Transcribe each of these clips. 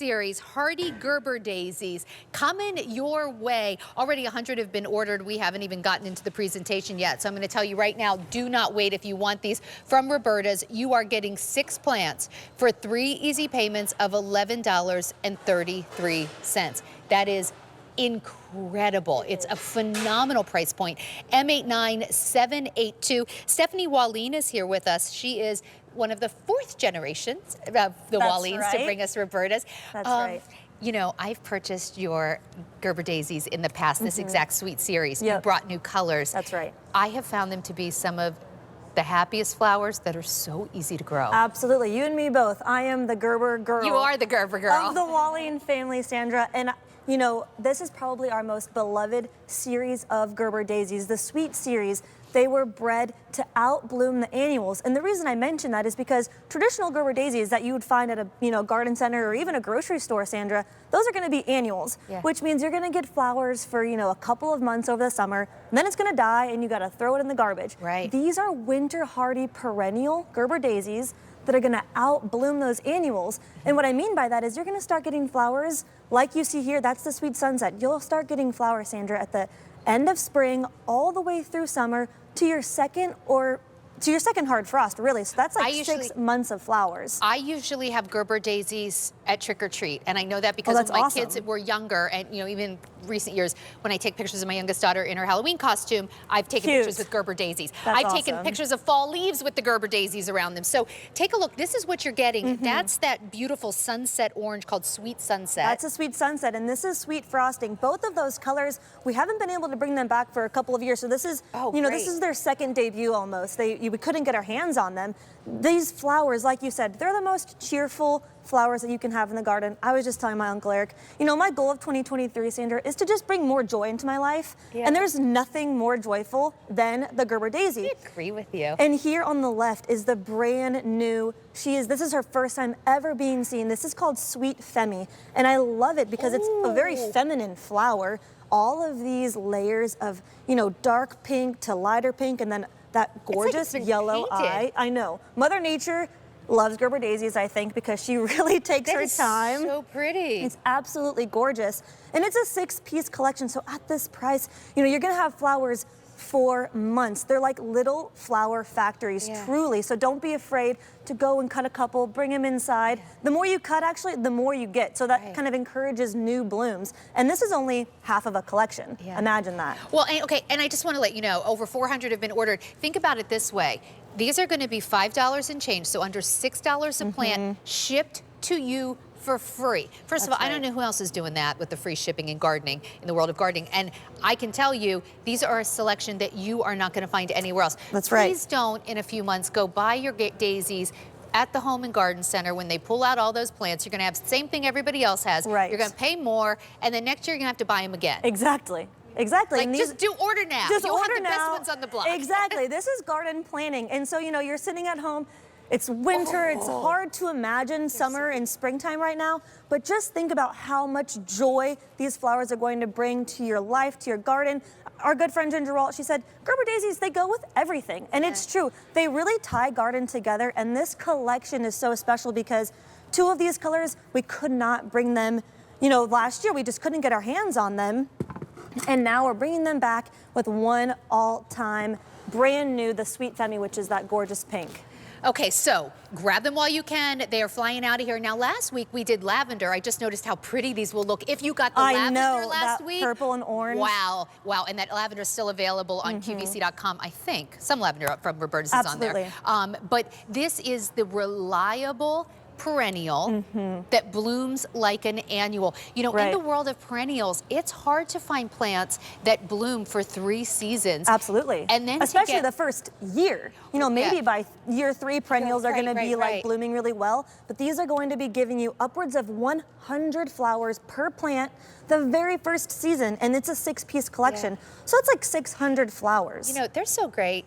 series, hardy Gerber daisies, coming your way. Already 100 have been ordered. We haven't even gotten into the presentation yet. So I'm going to tell you right now, do not wait if you want these from Roberta's. You are getting 6 plants for 3 easy payments of $11.33. That is incredible. It's a phenomenal price point. M89782. Stephanie Wallin is here with us. She is one of the 4th generations of the Wallins to bring us Roberta's. That's right. You know, I've purchased your Gerber daisies in the past, this exact sweet series. You brought new colors. That's right. I have found them to be some of the happiest flowers that are so easy to grow. Absolutely. You and me both. I am the Gerber girl. You are the Gerber girl. Of the Wallin family, Sandra. And you know, this is probably our most beloved series of Gerber daisies, the sweet series. They were bred to outbloom the annuals. And the reason I mention that is because traditional Gerber daisies that you would find at a garden center or even a grocery store, Sandra, those are going to be annuals, which means you're going to get flowers for, a couple of months over the summer, and then it's going to die and you got to throw it in the garbage. Right. These are winter hardy perennial Gerber daisies that are going to outbloom those annuals. And what I mean by that is you're going to start getting flowers like you see here. That's the sweet sunset. You'll start getting flowers, Sandra, at the end of spring all the way through summer to your second hard frost, really. So that's like 6 months of flowers. I usually have Gerber daisies at trick or treat, and I know that because when my kids were younger, and even recent years, when I take pictures of my youngest daughter in her Halloween costume, I've taken pictures with Gerber daisies. I've taken pictures of fall leaves with the Gerber daisies around them. So take a look. This is what you're getting. That's that beautiful sunset orange called Sweet Sunset. That's a Sweet Sunset, and this is Sweet Frosting. Both of those colors, we haven't been able to bring them back for a couple of years. So this is, this is their second debut almost. We couldn't get our hands on them. These flowers, like you said, they're the most cheerful flowers that you can have in the garden. I was just telling my Uncle Eric, my goal of 2023, Sandra, is to just bring more joy into my life. And there's nothing more joyful than the Gerber daisy. I agree with you. And here on the left is the brand new, this is her first time ever being seen. This is called Sweet Femi. And I love it because it's a very feminine flower. All of these layers of, dark pink to lighter pink, and then that gorgeous yellow eye. I know. Mother Nature loves Gerber daisies, I think, because she really takes her time. So pretty. It's absolutely gorgeous. And it's a 6-piece collection. So at this price, you're going to have flowers for months. They're like little flower factories, truly. So don't be afraid to go and cut a couple, bring them inside. The more you cut, actually, the more you get. So that kind of encourages new blooms. And this is only half of a collection. Imagine that. Well, and I just want to let you know, over 400 have been ordered. Think about it this way. These are going to be $5 and change, so under $6 a plant, shipped to you for free. First of all, I don't know who else is doing that with the free shipping and gardening, in the world of gardening. And I can tell you, these are a selection that you are not going to find anywhere else. That's right. Please don't, in a few months, go buy your daisies at the Home and Garden Center. When they pull out all those plants, you're going to have the same thing everybody else has. Right. You're going to pay more, and then next year you're going to have to buy them again. Exactly. Exactly. Like, just do order now. Just You'll order have the now. best ones on the block. Exactly. This is garden planning. And so, you're sitting at home. It's winter. It's hard to imagine summer and springtime right now. But just think about how much joy these flowers are going to bring to your life, to your garden. Our good friend Ginger Walt, she said, Gerber daisies, they go with everything. And it's true. They really tie garden together. And this collection is so special because 2 of these colors, we could not bring them, last year. We just couldn't get our hands on them. And now we're bringing them back with one all-time brand new, the Sweet Femi, which is that gorgeous pink. Okay, so grab them while you can. They are flying out of here. Now, last week we did lavender. I just noticed how pretty these will look. If you got the lavender last week. Purple and orange. Wow, wow. And that lavender is still available on QVC.com, I think. Some lavender from Roberta's is on there. But this is the reliable perennial that blooms like an annual. In the world of perennials, it's hard to find plants that bloom for 3 seasons. Absolutely. And then especially the first year. Maybe by year 3, perennials are going to be like blooming really well. But these are going to be giving you upwards of 100 flowers per plant the very first season. And it's a 6-piece collection. So it's like 600 flowers. They're so great.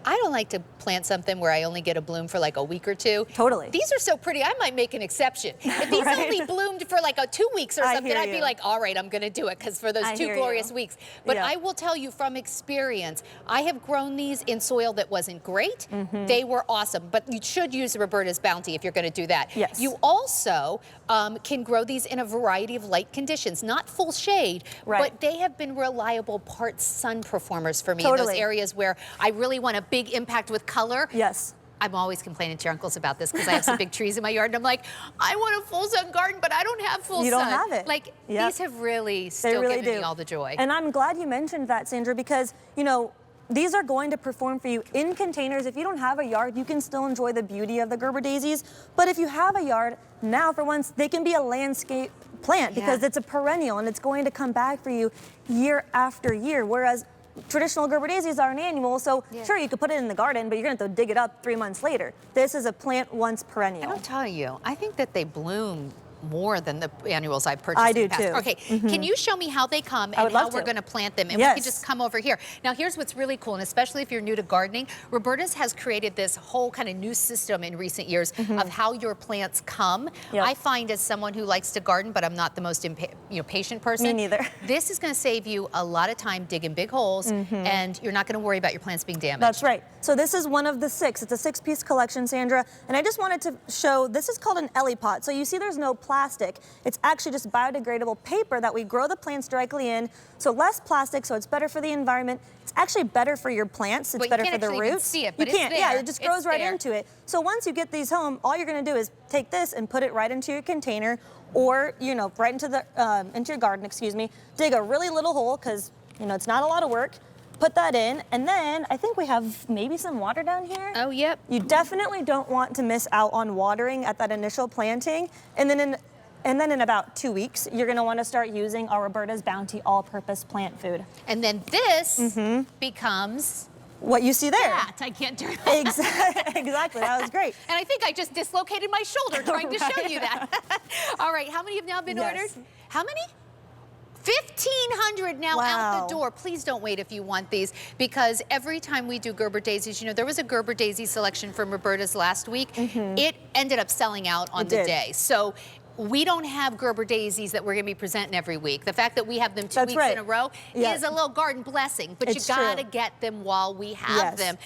I don't like to plant something where I only get a bloom for like a week or two. Totally. These are so pretty, I might make an exception. If these only bloomed for like 2 weeks or something, I'd be like, all right, I'm gonna do it, because for those 2 glorious weeks. But I will tell you from experience, I have grown these in soil that wasn't great. They were awesome, but you should use Roberta's Bounty if you're gonna do that. Yes. You also can grow these in a variety of light conditions, not full shade, but they have been reliable part sun performers for me in those areas where I really want a big impact with color. Yes. I'm always complaining to your uncles about this because I have some big trees in my yard, and I'm like, I want a full sun garden, but I don't have full sun. You don't have it. Like, these have really still given me all the joy. And I'm glad you mentioned that, Sandra, because, you know, these are going to perform for you in containers. If you don't have a yard, you can still enjoy the beauty of the Gerber daisies. But if you have a yard, now for once, they can be a landscape plant because it's a perennial and it's going to come back for you year after year. Whereas traditional Gerber daisies are an annual, so sure, you could put it in the garden, but you're going to have to dig it up 3 months later. This is a plant once perennial. And I'll tell you, I think that they bloom more than the annuals I've purchased I do in the past. too. Okay, can you show me how they come and how we're going to plant them? And we can just come over here. Now, here's what's really cool, and especially if you're new to gardening, Roberta's has created this whole kind of new system in recent years of how your plants come. I find, as someone who likes to garden, but I'm not the most patient person. Me neither. This is going to save you a lot of time digging big holes, and you're not going to worry about your plants being damaged. That's right. So this is one of the 6. It's a 6-piece collection, Sandra. And I just wanted to show, this is called an Ellie pot. So you see there's no plastic. It's actually just biodegradable paper that we grow the plants directly in. So less plastic, so it's better for the environment. It's actually better for your plants. It's better for the roots. Even see it, but you can't. It's there. Yeah, it just grows right into it. So once you get these home, all you're going to do is take this and put it right into your container, or right into the into your garden. Excuse me. Dig a really little hole because it's not a lot of work. Put that in, and then I think we have maybe some water down here. Oh, yep. You definitely don't want to miss out on watering at that initial planting, and then in about 2 weeks, you're going to want to start using our Roberta's Bounty all-purpose plant food. And then this becomes what you see there. I can't do that. Exactly. That was great. And I think I just dislocated my shoulder trying to show you that. All right, how many have now been ordered? How many? 1,500 now out the door. Please don't wait if you want these, because every time we do Gerber daisies, there was a Gerber daisy selection from Roberta's last week. It ended up selling out on the day. So we don't have Gerber daisies that we're going to be presenting every week. The fact that we have them 2 weeks in a row is a little garden blessing, but you got to get them while we have them.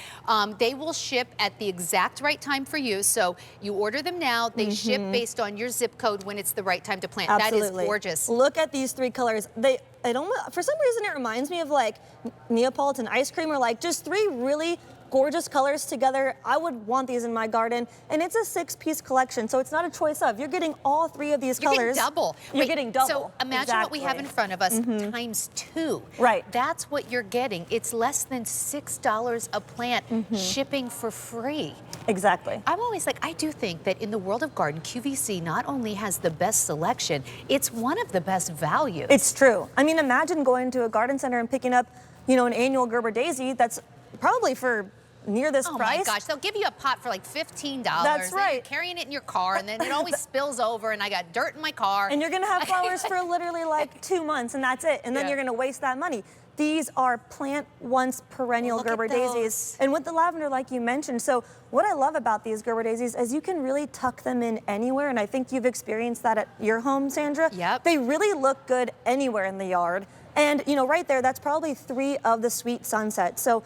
They will ship at the exact right time for you. So you order them now. They ship based on your zip code when it's the right time to plant. That is gorgeous. Look at these 3 colors. For some reason, it reminds me of like Neapolitan ice cream, or like just 3 really gorgeous colors together. I would want these in my garden. And it's a 6-piece collection, so it's not a choice of. You're getting all 3 of these colors. You're getting double. You're getting double. So imagine what we have in front of us times 2. Right. That's what you're getting. It's less than $6 a plant, shipping for free. Exactly. I'm always like, I do think that in the world of garden, QVC not only has the best selection, it's one of the best values. It's true. I mean, imagine going to a garden center and picking up, an annual Gerber daisy that's probably for near this price. Oh my gosh, they'll give you a pot for like $15. That's right. You're carrying it in your car, and then it always spills over, and I got dirt in my car. And you're gonna have flowers for literally like 2 months, and that's it. And then you're gonna waste that money. These are plant once perennial Gerber daisies. And with the lavender, like you mentioned. So what I love about these Gerber daisies is you can really tuck them in anywhere. And I think you've experienced that at your home, Sandra. Yep. They really look good anywhere in the yard. And right there, that's probably 3 of the sweet sunsets. So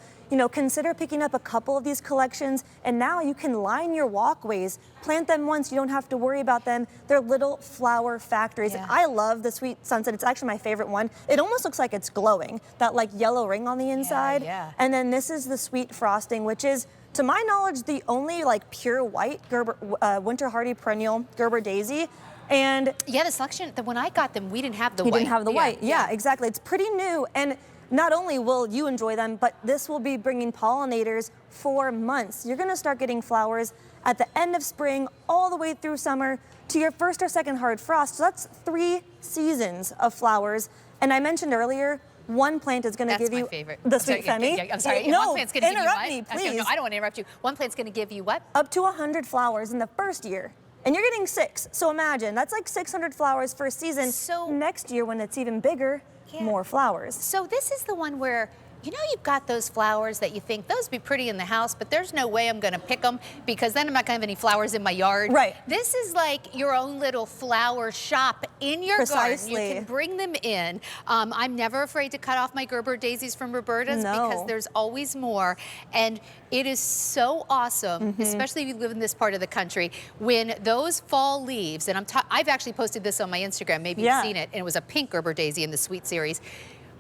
consider picking up a couple of these collections, and now you can line your walkways. Plant them once, you don't have to worry about them. They're little flower factories. And I love the sweet sunset. It's actually my favorite one. It almost looks like it's glowing, that like yellow ring on the inside. And then this is the sweet frosting, which is, to my knowledge, the only like pure white Gerber, winter hardy perennial Gerber daisy. And the selection, when I got them, we didn't have the white. You didn't have the white. Yeah, exactly. It's pretty new. And not only will you enjoy them, but this will be bringing pollinators for months. You're going to start getting flowers at the end of spring all the way through summer to your first or second hard frost. So that's 3 seasons of flowers. And I mentioned earlier, one plant is going to give you the sweet femi. I'm sorry. No, one plant's going to give you what? Me, please. Okay, no, I don't want to interrupt you. One plant's going to give you what? Up to 100 flowers in the first year. And you're getting 6. So imagine, that's like 600 flowers first season. So next year, when it's even bigger, more flowers. So this is the one where you know, you've got those flowers that you think those would be pretty in the house, but there's no way I'm going to pick them because then I'm not going to have any flowers in my yard. Right. This is like your own little flower shop in your garden. You can bring them in. I'm never afraid to cut off my Gerber daisies from Roberta's because there's always more. And it is so awesome, especially if you live in this part of the country, when those fall leaves, and I've actually posted this on my Instagram, maybe you've seen it, and it was a pink Gerber daisy in the Sweet series.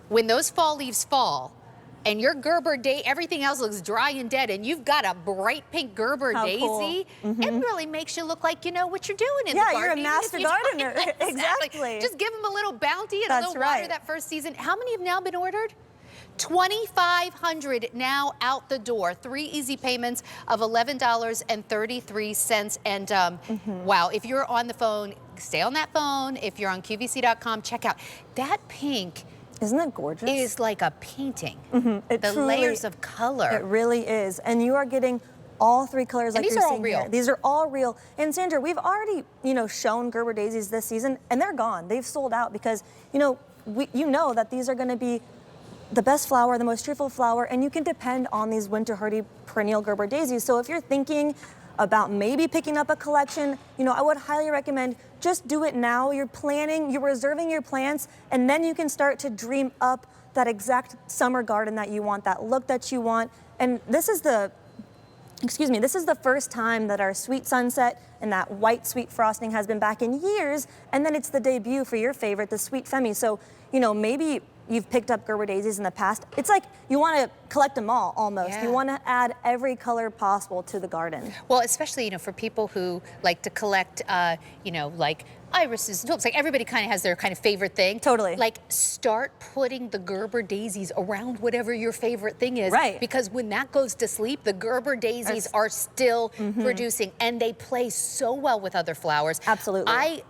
When those fall leaves fall, and your Gerber everything else looks dry and dead, and you've got a bright pink Gerber daisy, it really makes you look like you know what you're doing in the garden. Yeah, you're a master gardener. Exactly. Just give them a little bounty and a little water that first season. How many have now been ordered? 2,500 now out the door. 3 easy payments of $11.33. And wow, if you're on the phone, stay on that phone. If you're on QVC.com, check out that pink. Isn't that gorgeous? Is like a painting. The layers of color. It really is. And you are getting all 3 colors like you're seeing here. These are all real. And Sandra, we've already, shown Gerber daisies this season, and they're gone. They've sold out because, you know that these are going to be the best flower, the most cheerful flower, and you can depend on these winter hardy perennial Gerber daisies. So if you're thinking about maybe picking up a collection, I would highly recommend just do it now. You're planning, you're reserving your plants, and then you can start to dream up that exact summer garden that you want, that look that you want. And this is the first time that our sweet sunset and that white sweet frosting has been back in years, and then it's the debut for your favorite, the sweet Femi. So, maybe you've picked up Gerber daisies in the past. It's like you want to collect them all almost. You want to add every color possible to the garden. Well, especially, for people who like to collect, like irises and tulips. Like everybody kind of has their kind of favorite thing. Totally. Like start putting the Gerber daisies around whatever your favorite thing is. Right. Because when that goes to sleep, the Gerber daisies are still producing, and they play so well with other flowers. Absolutely.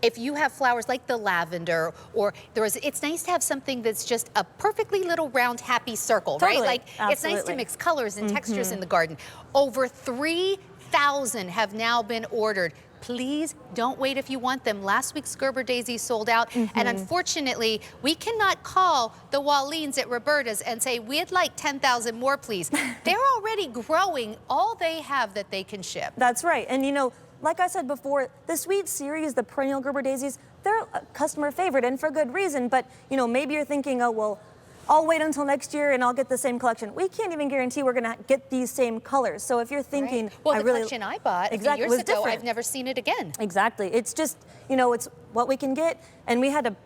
If you have flowers like the lavender, or it's nice to have something that's just a perfectly little round happy circle, right? Like it's nice to mix colors and textures in the garden. Over 3,000 have now been ordered. Please don't wait if you want them. Last week's Gerber daisies sold out, and unfortunately, we cannot call the Wallines at Roberta's and say, we'd like 10,000 more, please. They're already growing all they have that they can ship. That's right, and like I said before, the Sweet series, the perennial Gerber daisies, they're a customer favorite, and for good reason, but maybe you're thinking, oh, well, I'll wait until next year and I'll get the same collection. We can't even guarantee we're gonna get these same colors. So if you're thinking, well, the collection I bought a few years ago, different. I've never seen it again. Exactly, it's just, it's what we can get, and we had to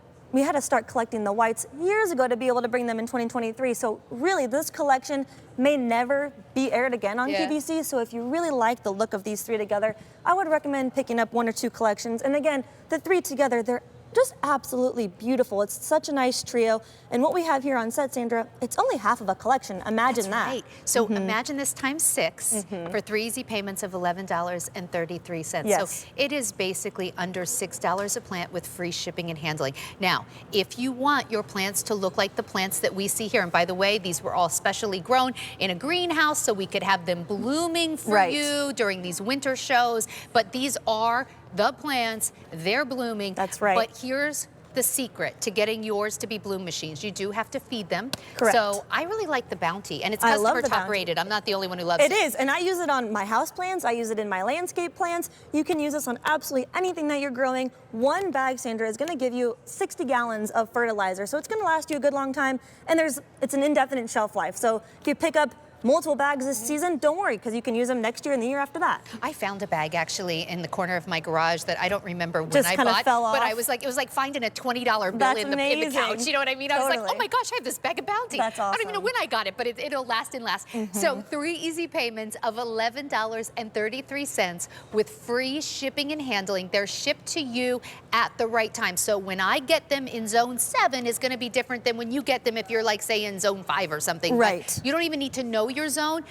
start collecting the whites years ago to be able to bring them in 2023. So really, this collection may never be aired again on QVC. So if you really like the look of these 3 together, I would recommend picking up 1 or 2 collections. And again, the 3 together, they're just absolutely beautiful. It's such a nice trio. And what we have here on set, Sandra, it's only half of a collection. Imagine that. Right. So imagine this times 6 for 3 easy payments of $11.33. Yes. So it is basically under $6 a plant with free shipping and handling. Now, if you want your plants to look like the plants that we see here, and by the way, these were all specially grown in a greenhouse so we could have them blooming for you during these winter shows, but these are the plants, they're blooming. That's right. But here's the secret to getting yours to be bloom machines. You do have to feed them. Correct. So I really like the Bounty, and it's customer top rated. I'm not the only one who loves it. It is, and I use it on my house plants. I use it in my landscape plants. You can use this on absolutely anything that you're growing. 1 bag, Sandra, is gonna give you 60 gallons of fertilizer. So it's gonna last you a good long time, and it's an indefinite shelf life. So if you pick up multiple bags this season, don't worry, because you can use them next year and the year after that. I found a bag actually in the corner of my garage that I don't remember when Just I kind of bought, fell off. but it was like finding a $20 bill in the couch. You know what I mean? I was like, oh my gosh, I have this bag of Bounty. That's awesome. I don't even know when I got it, but it'll last and last. So 3 easy payments of $11.33 with free shipping and handling. They're shipped to you at the right time. So when I get them in zone 7 is going to be different than when you get them if you're like say in zone 5 or something. Right. But you don't even need to know your zone.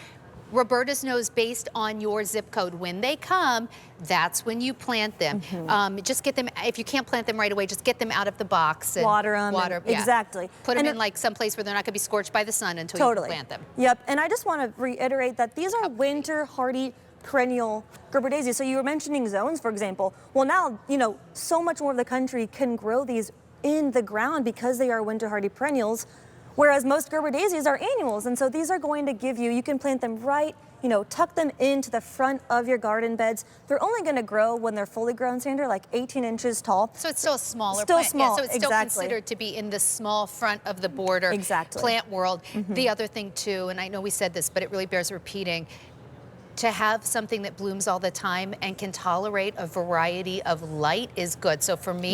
Roberta's knows based on your zip code when they come, that's when you plant them. Just get them, if you can't plant them right away, just get them out of the box. And water them. Exactly. Put them in like someplace where they're not going to be scorched by the sun until you can plant them. Yep, and I just want to reiterate that these are winter hardy perennial Gerber daisies. So you were mentioning zones, for example. Well, now, so much more of the country can grow these in the ground because they are winter hardy perennials. Whereas most Gerber daisies are annuals, and so these are going to give you, you can plant them right, you know, tuck them into the front of your garden beds. They're only going to grow when they're fully grown, Sandra, like 18 inches tall. So it's still a smaller still plant. Small, yeah, so it's still considered to be in the small front of the border plant world. The other thing too, and I know we said this, but it really bears repeating, to have something that blooms all the time and can tolerate a variety of light is good. So for me,